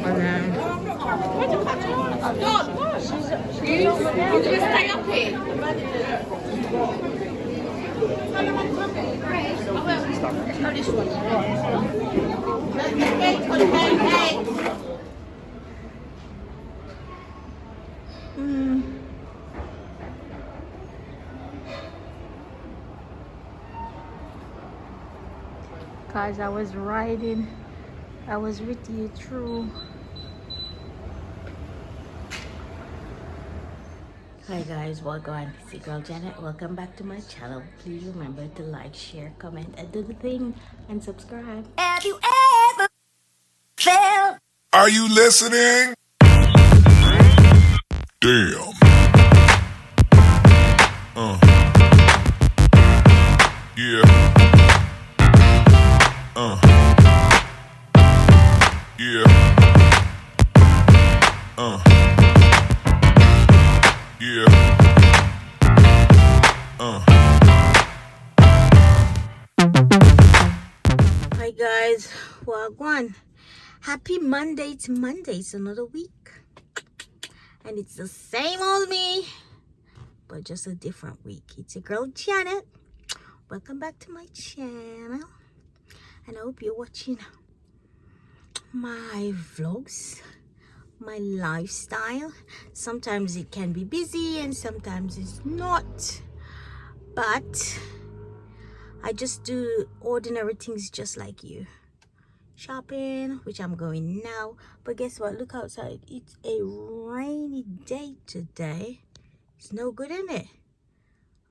And then You just stay up here. Oh, this one. guys, I was riding, I was with you through. Hi guys, welcome. It's your girl Janet. Welcome back to my channel. Please remember to like, share, comment, and do the thing, and subscribe. Have you ever felt? Are you listening? Damn. Yeah. Yeah. Yeah. Hi guys, welcome. Happy Monday. It's Monday. It's another week. And it's the same old me, but just a different week. It's your girl Janet. Welcome back to my channel. And I hope you're watching my vlogs, my lifestyle. Sometimes it can be busy and sometimes it's not. But I just do ordinary things just like you. Shopping, which I'm going now. But guess what? Look outside. It's a rainy day today. It's no good, in it?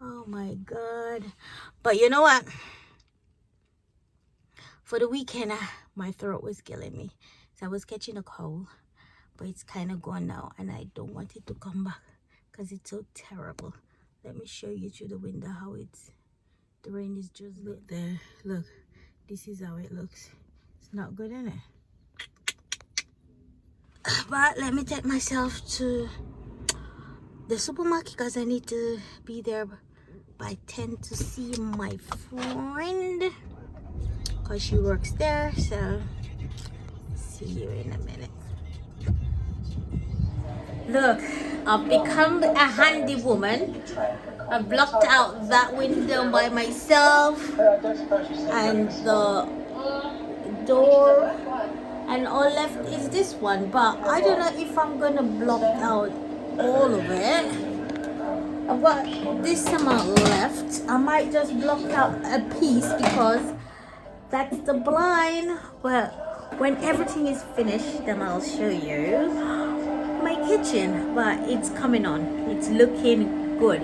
Oh my god. But you know what? For the weekend, my throat was killing me. So I was catching a cold. But it's kind of gone now. And I don't want it to come back. Because it's so terrible. Let me show you through the window how it's... The rain is just lit there. Look. This is how it looks. It's not good, is it? But let me take myself to the supermarket because I need to be there by 10 to see my friend because she works there. So see you in a minute. Look, I've become a handy woman. I've blocked out that window by myself and the door, and all left is this one, but I don't know if I'm gonna block out all of it. I've got this amount left. I might just block out a piece because that's the blind. But when everything is finished, then I'll show you my kitchen. But it's coming on, it's looking good.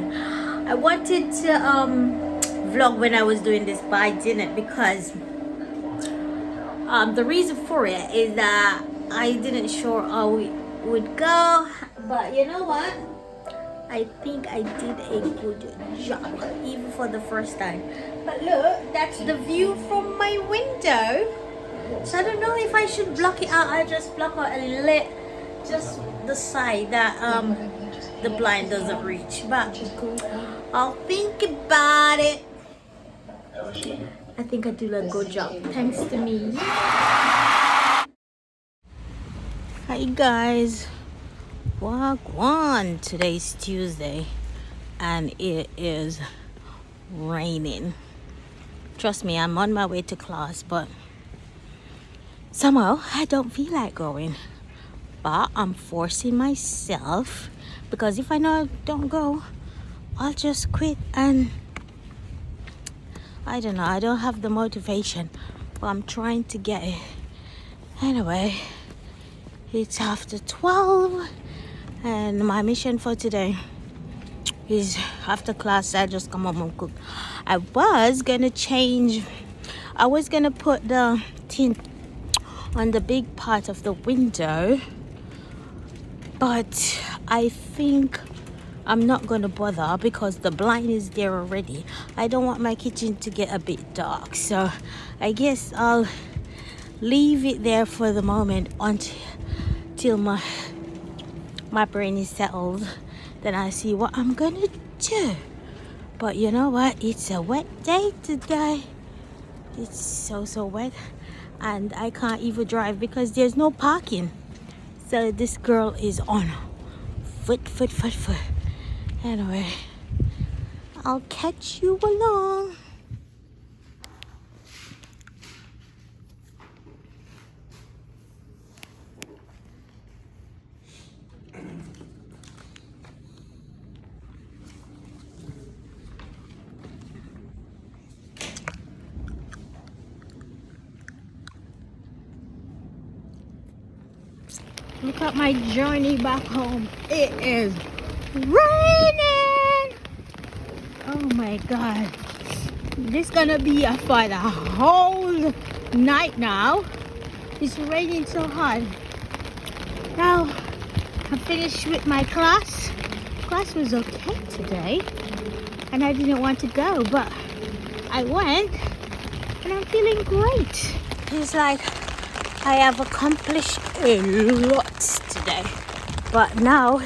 I wanted to vlog when I was doing this, but I didn't because the reason for it is that I didn't sure how it would go. But you know what? I think I did a good job, even for the first time. But look, that's the view from my window. So I don't know if I should block it out. I just block out a little, just the side that the blind doesn't reach. But I'll think about it. I think I did a good job, thanks to me. Hi guys, wagwan. Today's Tuesday and it is raining. Trust me, I'm on my way to class, but somehow I don't feel like going. But I'm forcing myself because if I know I don't go, I'll just quit. And I don't know, I don't have the motivation, but I'm trying to get it. Anyway, it's after 12 and my mission for today is after class I just come home and cook. I was gonna put the tint on the big part of the window, but I think I'm not gonna bother because the blind is there already. I don't want my kitchen to get a bit dark, so I guess I'll leave it there for the moment until my brain is settled. Then I see what I'm gonna do. But you know what? It's a wet day today. It's so wet, and I can't even drive because there's no parking. So this girl is on foot. Anyway, I'll catch you along. Look at my journey back home. It is raining. Oh my god. This gonna be for the whole night now. It's raining so hard. Now I'm finished with my class. Class was okay today. And I didn't want to go, but I went and I'm feeling great. It's like I have accomplished a lot today. But now,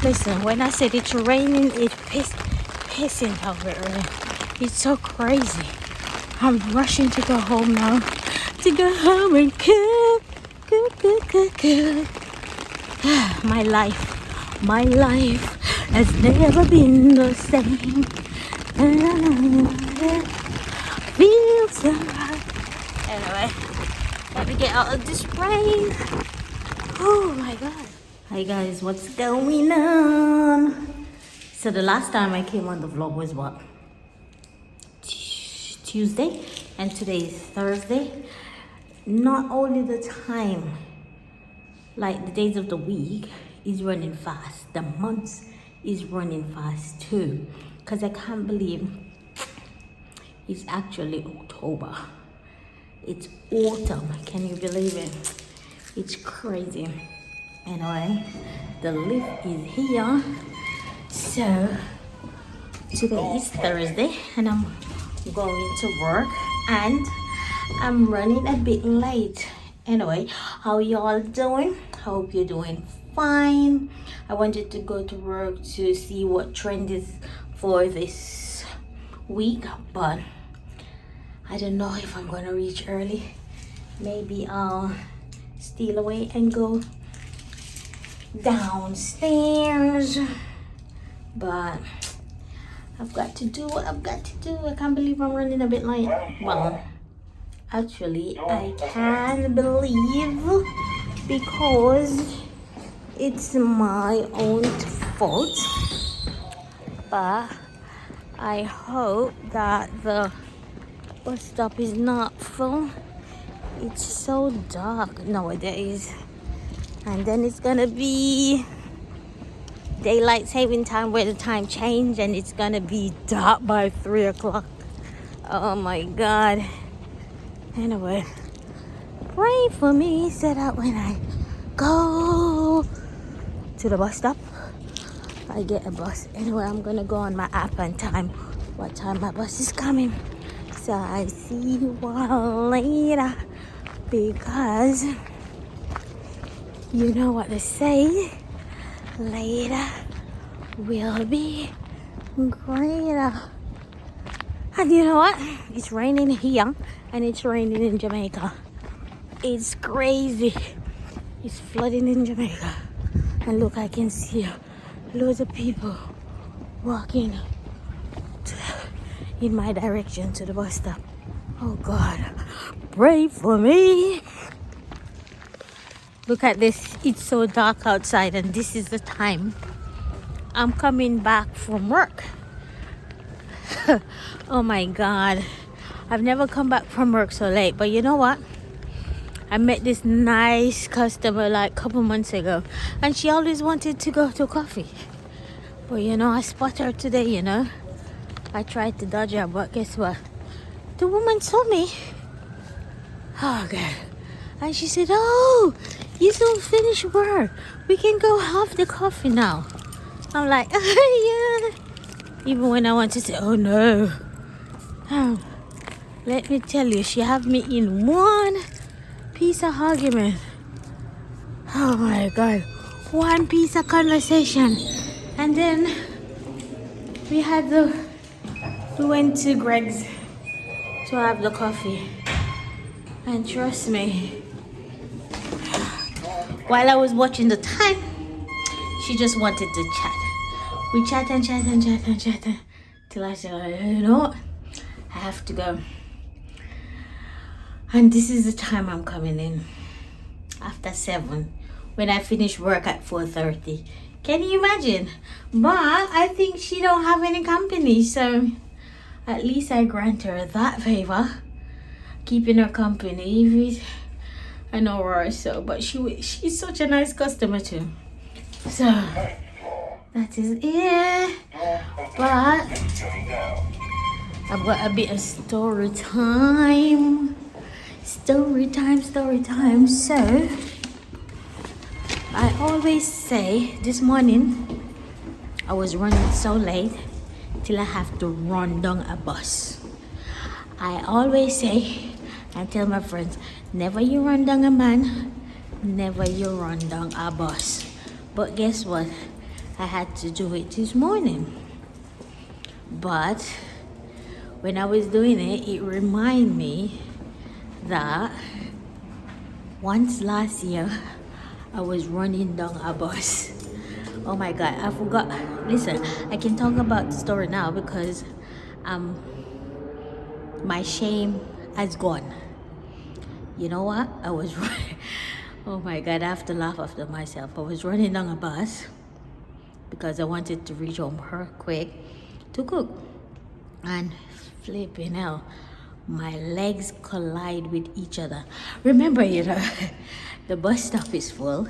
listen, when I said it's raining, it's pissing out with rain. It's so crazy. I'm rushing to go home now. To go home and cook. My life has never been the same. Feels so right. Anyway, let me get out of this rain. Oh my god. Hi guys, what's going on? So the last time I came on the vlog was what? Tuesday, and today is Thursday. Not only the time, like the days of the week is running fast, the months is running fast too, because I can't believe it's actually October. It's autumn. Can you believe it? It's crazy. Anyway, the lift is here. So today is Thursday and I'm going to work and I'm running a bit late. Anyway, how y'all doing? Hope you're doing fine. I wanted to go to work to see what trend is for this week, but I don't know if I'm gonna reach early. Maybe I'll steal away and go downstairs, but I've got to do what I've got to do. I can't believe I'm running a bit late. Well, actually I can believe, because it's my own fault, but I hope that the bus stop is not full. It's so dark nowadays, and then it's gonna be daylight saving time where the time changed and it's gonna be dark by 3 o'clock. Oh my god. Anyway, pray for me so that when I go to the bus stop I get a bus. Anyway, I'm gonna go on my app and time what time my bus is coming. So I see you all later, because you know what they say, later will be greater. And you know what? It's raining here and it's raining in Jamaica. It's crazy. It's flooding in Jamaica. And look, I can see loads of people walking in my direction to the bus stop. Oh God, pray for me. Look at this. It's so dark outside and this is the time I'm coming back from work. Oh my God, I've never come back from work so late. But you know what? I met this nice customer like a couple months ago and she always wanted to go to coffee. But you know, I spot her today, you know. I tried to dodge her, but guess what? The woman saw me. Oh God. And she said, oh, you still finished work. We can go have the coffee now. I'm like, yeah. Even when I want to say, oh no. Oh, let me tell you, she have me in one piece of argument. Oh my God. One piece of conversation. And then we went to Greg's to have the coffee. And trust me, while I was watching the time, she just wanted to chat. We chat and chat and chat and chat till I said, you know what? I have to go. And this is the time I'm coming in. After 7, when I finish work at 4:30. Can you imagine? But I think she don't have any company, so at least I grant her that favor, keeping her company. If I know her so, but she's such a nice customer too. So that is it. But I've got a bit of story time. Story time. So I always say, this morning I was running so late till I have to run down a bus. I always say and tell my friends, never you run down a man, never you run down a bus. But guess what? I had to do it this morning. But when I was doing it, it reminded me that once last year I was running down a bus. Oh my god, I forgot. Listen, I can talk about the story now because my shame has gone. You know what? I was running. Oh my god, I have to laugh after myself. I was running down a bus because I wanted to reach home quick to cook. And flipping hell, my legs collide with each other. Remember, you know, the bus stop is full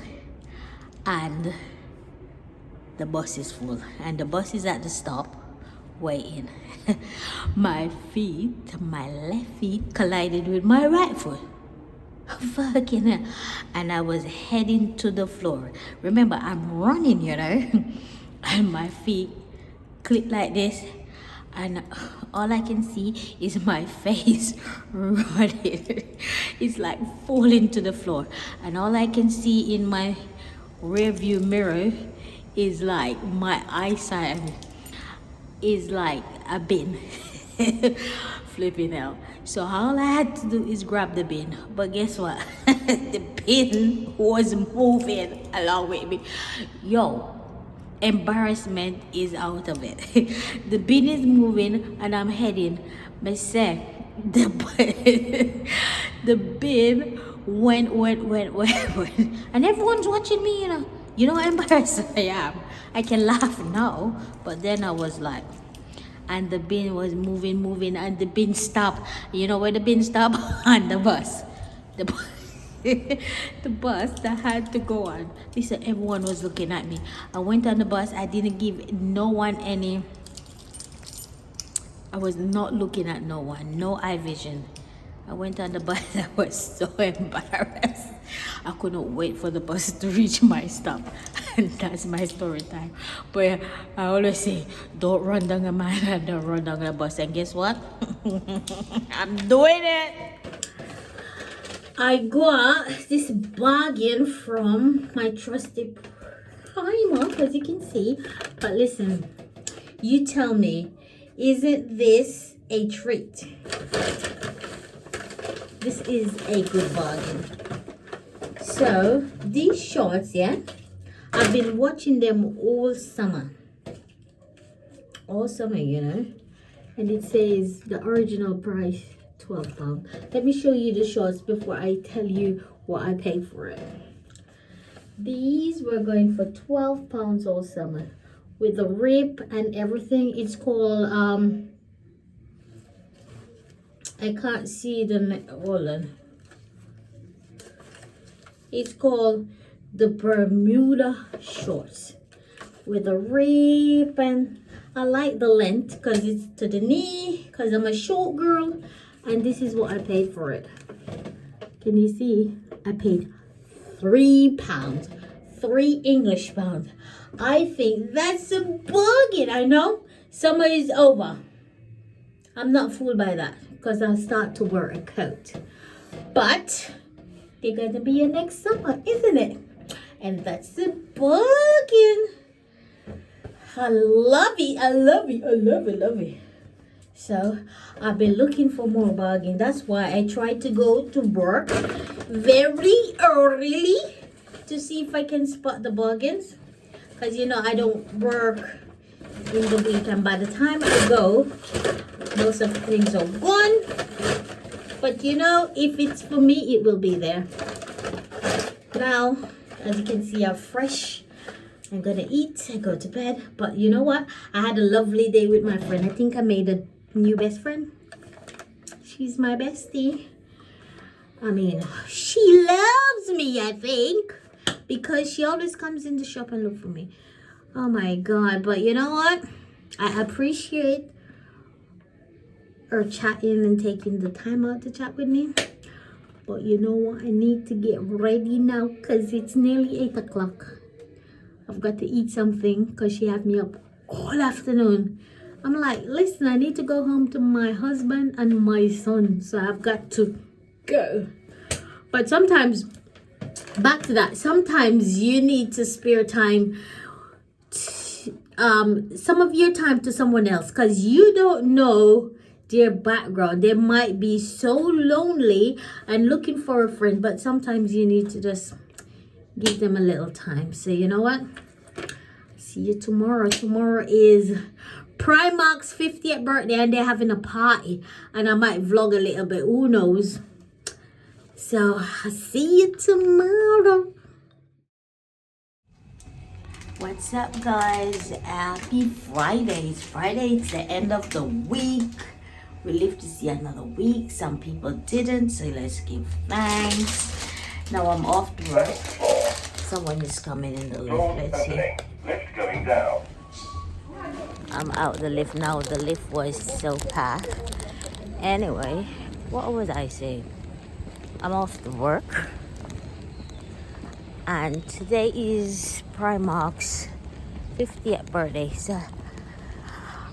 and the bus is full and the bus is at the stop waiting. My left feet collided with my right foot. Fucking hell. And I was heading to the floor. Remember, I'm running, you know, and my feet click like this. And all I can see is my face running. It's like falling to the floor. And all I can see in my rear view mirror is like my eyesight is like a bin. Flipping out. So all I had to do is grab the bin. But guess what? The bin was moving along with me. Yo, embarrassment is out of it. The bin is moving and I'm heading. But say the bin went and everyone's watching me, you know. You know how embarrassed I am. I can laugh now, but then I was like, and the bin was moving and the bin stopped. You know where the bin stopped? On the bus. The bus that had to go on. Listen, everyone was looking at me. I went on the bus. I didn't give no one any. I was not looking at no one. No eye vision. I went on the bus. I was so embarrassed. I couldn't wait for the bus to reach my stop. And that's my story time. But I always say, don't run down a man and don't run down a bus. And guess what? I'm doing it. I got this bargain from my trusted Primark, as you can see. But listen, you tell me, isn't this a treat? This is a good bargain. So these shorts, yeah, I've been watching them all summer, you know, and it says the original price £12. Let me show you the shorts before I tell you what I paid for it. These were going for £12 all summer with the rip and everything. It's called I can't see the hold on. It's called the Bermuda shorts with a rip, and I like the length because it's to the knee because I'm a short girl. And this is what I paid for it. Can you see? I paid £3. 3 English pounds. I think that's a bargain. I know summer is over. I'm not fooled by that because I'll start to wear a coat. But they're going to be here next summer, isn't it? And that's a bargain. I love it. I love it. I love it. Love it. So I've been looking for more bargain. That's why I tried to go to work very early to see if I can spot the bargains. Because, you know, I don't work in the weekend. By the time I go, most of the things are gone. But, you know, if it's for me, it will be there. Now, as you can see, I'm fresh. I'm going to eat and go to bed. But you know what? I had a lovely day with my friend. I think I made a new best friend. She's my bestie. I mean, she loves me, I think. Because she always comes in the shop and look for me. Oh my God. But you know what? I appreciate her chatting and taking the time out to chat with me. But you know what? I need to get ready now because it's nearly 8 o'clock. I've got to eat something because she had me up all afternoon. I'm like, listen, I need to go home to my husband and my son. So I've got to go. But sometimes, back to that, sometimes you need to spare time, some of your time to someone else. Because you don't know their background. They might be so lonely and looking for a friend. But sometimes you need to just give them a little time. So you know what? See you tomorrow. Tomorrow is Primark's 50th birthday and they're having a party. And I might vlog a little bit. Who knows? So I'll see you tomorrow. What's up, guys? Happy Friday. It's Friday. It's the end of the week. We live to see another week. Some people didn't. So let's give thanks. Now I'm off to work. Someone is coming in the lift. Let's see. Lift going down. I'm out the lift now. The lift was so packed. Anyway, what was I saying? I'm off to work. And today is Primark's 50th birthday. So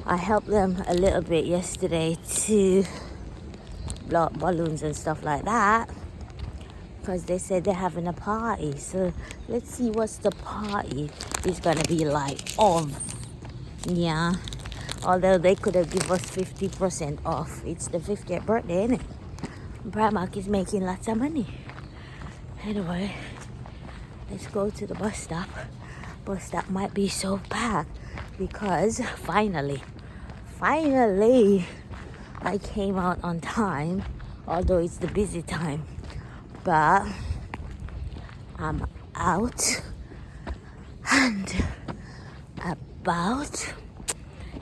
I helped them a little bit yesterday to blow up balloons and stuff like that. Because they said they're having a party. So let's see what's the party is gonna be like. Yeah. Although they could have given us 50% off. It's the 50th birthday, isn't it? Primark is making lots of money. Anyway, let's go to the bus stop. Bus stop might be so packed because finally, I came out on time. Although it's the busy time. But I'm out and about.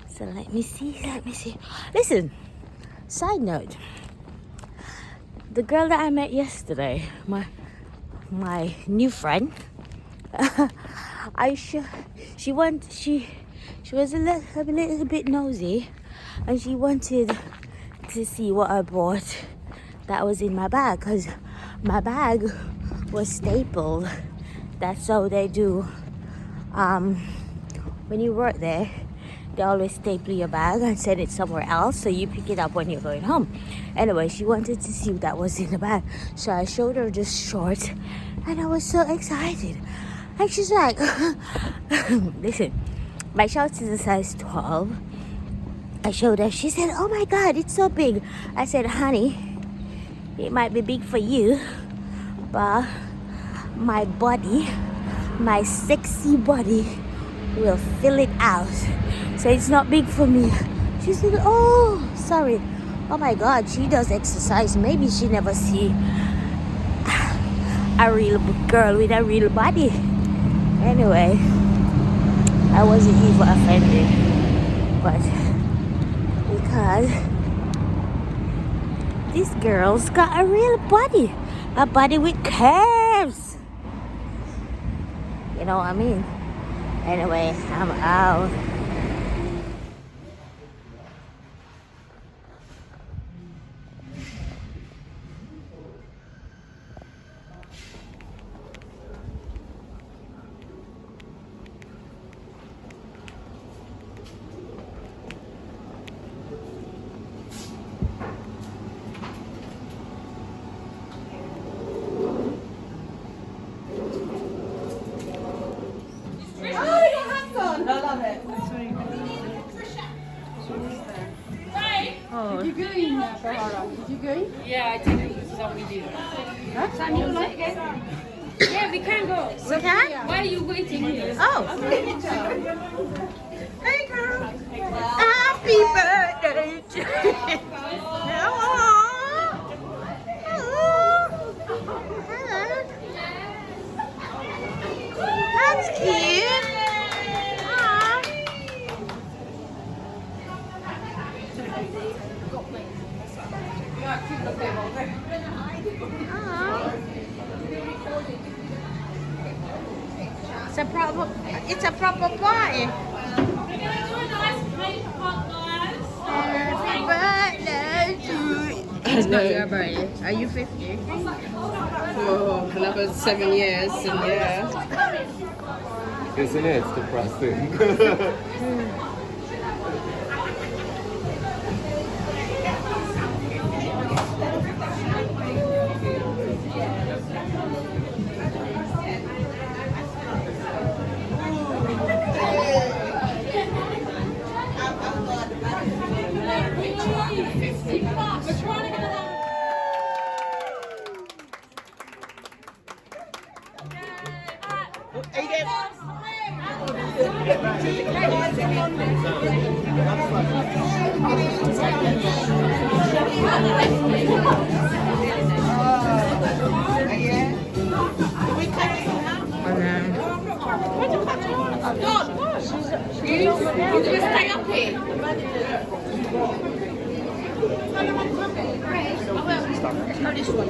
So let me see. Listen, side note. The girl that I met yesterday, my new friend, she was a little bit nosy, and she wanted to see what I bought that was in my bag, because my bag was stapled. That's how they do. When you work there, they always staple your bag and send it somewhere else, so you pick it up when you're going home. Anyway, she wanted to see what that was in the bag, so I showed her the shorts, and I was so excited. And she's like, listen, my shorts is a size 12. I showed her. She said, oh my God, it's so big. I said, honey, it might be big for you, but my body, my sexy body, will fill it out. So it's not big for me. She said, oh, sorry. Oh my God, she does exercise. Maybe she never see a real girl with a real body. Anyway, I wasn't even offended. But because this girl's got a real body. A body with curves. You know what I mean? Anyway, I'm out. Did you go in Sahara? Did you go in? Yeah, I think this is what we do. Huh? Samuel, like it? Yeah, we can go. We can? Why are you waiting here? Oh. Hey girl. Happy birthday to you. That's cute. Aw. Aw. It's a proper party. Happy birthday to you. It's not your birthday. Are you 50? For another 7 years, and yeah. Isn't it? It's depressing. You're going to stay up here? Let's go this one.